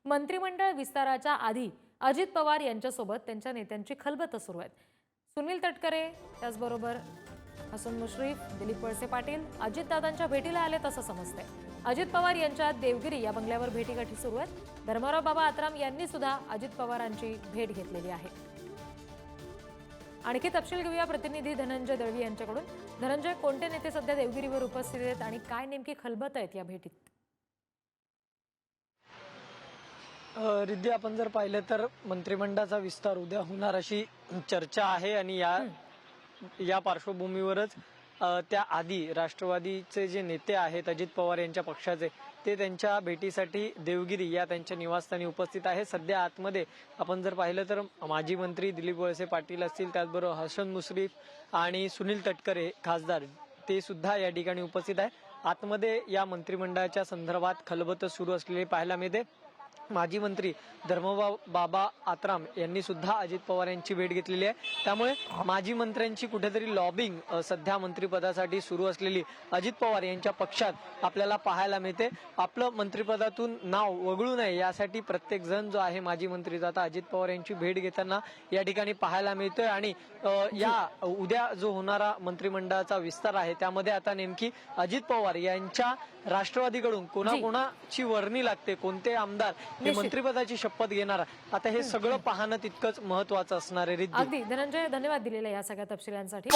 मंत्रिमंडळ विस्ताराच्या आधी अजित पवार यांच्यासोबत त्यांच्या नेत्यांची खलबतं सुरू आहेत। सुनील तटकरे, त्याचबरोबर हसन मुश्रीफ, दिलीप वळसे पाटील अजितदादांच्या भेटीला आले तसं समजतंय। अजित पवार यांच्या देवगिरी या बंगल्यावर भेटीगाठी सुरू आहेत। धर्मराव बाबा आत्राम यांनी सुद्धा अजित पवारांची भेट घेतलेली आहे। आणखी तपशील घेऊया प्रतिनिधी धनंजय दळवी यांच्याकडून। धनंजय, कोणते नेते सध्या देवगिरीवर उपस्थित आहेत आणि काय नेमकी खलबत आहेत या भेटीत? रिद्धी, आपण जर पाहिलं तर मंत्रिमंडळाचा विस्तार उद्या होणार अशी चर्चा आहे आणि या पार्श्वभूमीवरच त्याआधी राष्ट्रवादीचे जे नेते आहेत अजित पवार यांच्या पक्षाचे, ते त्यांच्या भेटीसाठी देवगिरी या त्यांच्या निवासस्थानी उपस्थित आहे। सध्या आतमध्ये आपण जर पाहिलं तर माजी मंत्री दिलीप वळसे पाटील असतील, त्याचबरोबर हसन मुश्रीफ आणि सुनील तटकरे खासदार, ते सुद्धा या ठिकाणी उपस्थित आहे। आतमध्ये या मंत्रिमंडळाच्या संदर्भात खलबतं सुरू असलेली पाहायला मिळते। माजी मंत्री धर्मराव बाबा आत्राम यांनी सुद्धा अजित पवार यांची भेट घेतलेली आहे। त्यामुळे माजी मंत्र्यांची कुठेतरी लॉबिंग सध्या मंत्रिपदासाठी सुरू असलेली अजित पवार यांच्या पक्षात आपल्याला पाहायला मिळते। आपलं मंत्रिपदातून नाव वगळू नये यासाठी प्रत्येक जण जो आहे माजी मंत्री आता अजित पवार यांची भेट घेताना या ठिकाणी पाहायला मिळतोय। आणि या उद्या जो होणारा मंत्रिमंडळाचा विस्तार आहे त्यामध्ये आता नेमकी अजित पवार यांच्या राष्ट्रवादीकडून कोणाकोणाची वर्णी लागते, कोणते आमदार हे मंत्रिपदाची शपथ घेणार, आता हे सगळं पाहणं तितकंच महत्त्वाचं असणार आहे। अगदी धनंजय, धन्यवाद दिलेल्या या सगळ्या तपशिलांसाठी।